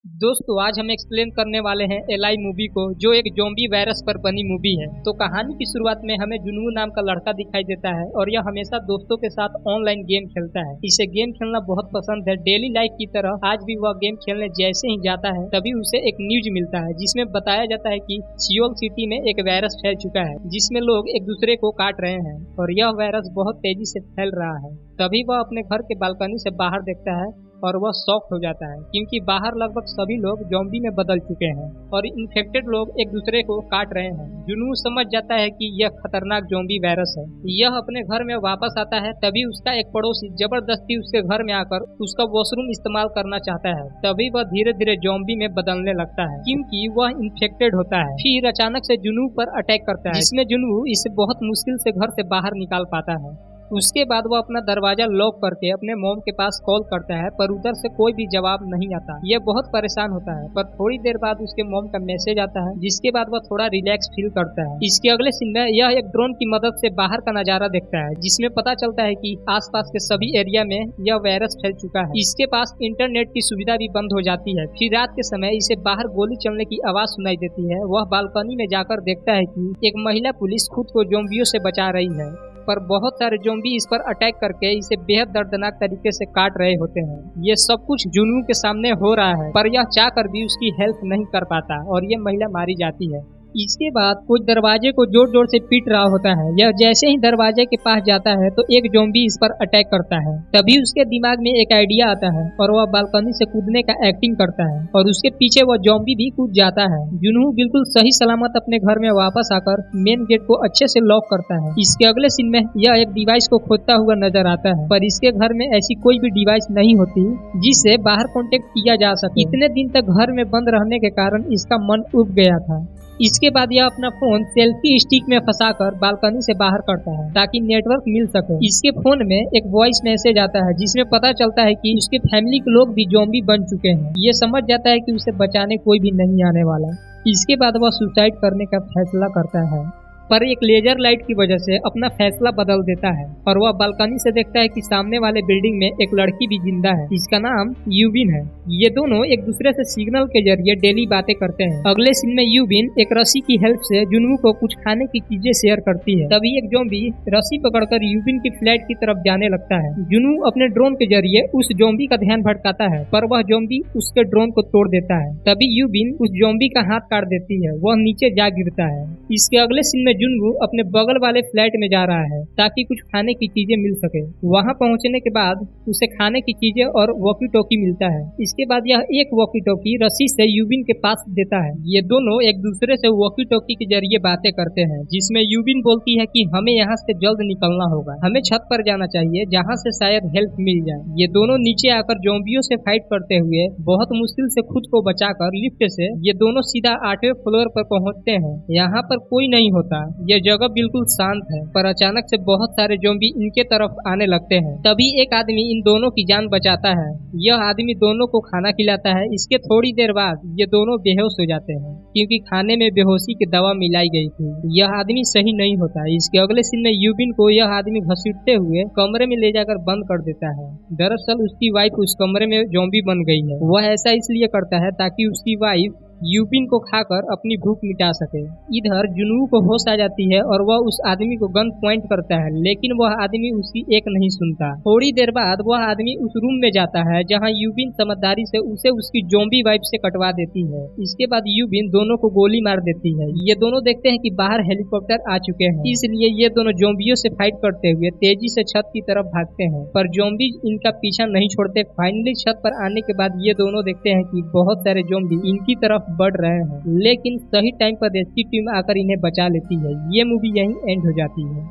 दोस्तों आज हम एक्सप्लेन करने वाले हैं एलाई मूवी को, जो एक ज़ॉम्बी वायरस पर बनी मूवी है। तो कहानी की शुरुआत में हमें जुनू नाम का लड़का दिखाई देता है और यह हमेशा दोस्तों के साथ ऑनलाइन गेम खेलता है। इसे गेम खेलना बहुत पसंद है। डेली लाइफ की तरह आज भी वह गेम खेलने जैसे ही जाता है तभी उसे एक न्यूज मिलता है जिसमें बताया जाता है कि सियोल सिटी में एक वायरस फैल चुका है जिसमें लोग एक दूसरे को काट रहे हैं और यह वायरस बहुत तेजी से फैल रहा है। तभी वह अपने घर के बालकनी से बाहर देखता है और वह शॉक हो जाता है क्योंकि बाहर लगभग सभी लोग ज़ॉम्बी में बदल चुके हैं और इन्फेक्टेड लोग एक दूसरे को काट रहे हैं। जुनू समझ जाता है कि यह खतरनाक ज़ॉम्बी वायरस है। यह अपने घर में वापस आता है तभी उसका एक पड़ोसी जबरदस्ती उसके घर में आकर उसका वॉशरूम इस्तेमाल करना चाहता है। तभी वह धीरे धीरे ज़ॉम्बी में बदलने लगता है क्योंकि वह इन्फेक्टेड होता है। फिर अचानक से जुनू पर अटैक करता है जिसमें जुनू इसे बहुत मुश्किल से घर से बाहर निकाल पाता है। उसके बाद वह अपना दरवाजा लॉक करके अपने मॉम के पास कॉल करता है पर उधर से कोई भी जवाब नहीं आता। यह बहुत परेशान होता है पर थोड़ी देर बाद उसके मॉम का मैसेज आता है जिसके बाद वह थोड़ा रिलैक्स फील करता है। इसके अगले सीन में यह एक ड्रोन की मदद से बाहर का नजारा देखता है जिसमें पता चलता है कि आसपास के सभी एरिया में यह वायरस फैल चुका है। इसके पास इंटरनेट की सुविधा भी बंद हो जाती है। फिर रात के समय इसे बाहर गोली चलने की आवाज सुनाई देती है। वह बालकनी में जाकर देखता है कि एक महिला पुलिस खुद को ज़ॉम्बियों से बचा रही है पर बहुत सारे ज़ॉम्बी इस पर अटैक करके इसे बेहद दर्दनाक तरीके से काट रहे होते हैं। ये सब कुछ जुनू के सामने हो रहा है पर यह चाहकर भी उसकी हेल्प नहीं कर पाता और ये महिला मारी जाती है। इसके बाद कुछ दरवाजे को जोर जोर से पीट रहा होता है। यह जैसे ही दरवाजे के पास जाता है तो एक ज़ॉम्बी इस पर अटैक करता है। तभी उसके दिमाग में एक आइडिया आता है और वह बालकनी से कूदने का एक्टिंग करता है और उसके पीछे वह ज़ॉम्बी भी कूद जाता है। जुनू बिल्कुल सही सलामत अपने घर में वापस आकर मेन गेट को अच्छे से लॉक करता है। इसके अगले सीन में यह एक डिवाइस को खोदता हुआ नजर आता है पर इसके घर में ऐसी कोई भी डिवाइस नहीं होती जिससे बाहर कॉन्टेक्ट किया जा सके। इतने दिन तक घर में बंद रहने के कारण इसका मन उब गया था। इसके बाद यह अपना फोन सेल्फी स्टिक में फंसाकर बालकनी से बाहर करता है ताकि नेटवर्क मिल सके। इसके फोन में एक वॉइस मैसेज आता है जिसमें पता चलता है कि उसके फैमिली के लोग भी ज़ॉम्बी बन चुके हैं। ये समझ जाता है कि उसे बचाने कोई भी नहीं आने वाला। इसके बाद वह सुसाइड करने का फैसला करता है पर एक लेजर लाइट की वजह से अपना फैसला बदल देता है और वह बालकनी से देखता है कि सामने वाले बिल्डिंग में एक लड़की भी जिंदा है। इसका नाम यूबिन है। ये दोनों एक दूसरे से सिग्नल के जरिए डेली बातें करते हैं। अगले सीन में यूबिन एक रस्सी की हेल्प से जुनू को कुछ खाने की चीजें शेयर करती है। तभी एक ज़ॉम्बी रस्सी पकड़कर यूबिन की फ्लैट की तरफ जाने लगता है। जुनू अपने ड्रोन के जरिए उस ज़ॉम्बी का ध्यान भटकाता है पर वह ज़ॉम्बी उसके ड्रोन को तोड़ देता है। तभी यूबिन उस ज़ॉम्बी का हाथ काट देती है। वह नीचे जा गिरता है। इसके अगले सीन में जुनू अपने बगल वाले फ्लैट में जा रहा है ताकि कुछ खाने की चीजें मिल सके। वहां पहुंचने के बाद उसे खाने की चीजें और वॉकी टॉकी मिलता है। इसके बाद यह एक वॉकी टॉकी रस्सी से यूबिन के पास देता है। ये दोनों एक दूसरे से वॉकी टॉकी के जरिए बातें करते हैं जिसमें यूबिन बोलती है कि हमें यहाँ से जल्द निकलना होगा, हमें छत पर जाना चाहिए जहाँ से शायद हेल्प मिल जाए। ये दोनों नीचे आकर ज़ॉम्बियों से फाइट करते हुए बहुत मुश्किल से खुद को बचाकर लिफ्ट से ये दोनों सीधा 8वें फ्लोर पर पहुँचते हैं। यहाँ पर कोई नहीं होता। ये जगह बिल्कुल शांत है पर अचानक से बहुत सारे ज़ॉम्बी इनके तरफ आने लगते हैं। तभी एक आदमी इन दोनों की जान बचाता है। यह आदमी दोनों को खाना खिलाता है। इसके थोड़ी देर बाद ये दोनों बेहोश हो जाते हैं क्योंकि खाने में बेहोशी की दवा मिलाई गई थी। यह आदमी सही नहीं होता। इसके अगले सीन में यूबिन को यह आदमी घसीटते हुए कमरे में ले जाकर बंद कर देता है। दरअसल उसकी वाइफ उस कमरे में ज़ॉम्बी बन गई है। वह ऐसा इसलिए करता है ताकि उसकी वाइफ यूबिन को खाकर अपनी भूख मिटा सके। इधर जुनू को होश आ जाती है और वह उस आदमी को गन पॉइंट करता है लेकिन वह आदमी उसकी एक नहीं सुनता। थोड़ी देर बाद वह आदमी उस रूम में जाता है जहां यूबिन समझदारी से उसे उसकी ज़ॉम्बी वाइफ से कटवा देती है। इसके बाद यूबिन दोनों को गोली मार देती है। ये दोनों देखते हैं कि बाहर हेलीकॉप्टर आ चुके हैं, इसलिए ये दोनों ज़ॉम्बियों से फाइट करते हुए तेजी से छत की तरफ भागते हैं पर ज़ॉम्बी इनका पीछा नहीं छोड़ते। फाइनली छत पर आने के बाद ये दोनों देखते हैं कि बहुत सारे ज़ॉम्बी इनकी तरफ बढ़ रहे हैं लेकिन सही टाइम पर रेस्क्यू टीम आकर इन्हें बचा लेती है। ये मूवी यहीं एंड हो जाती है।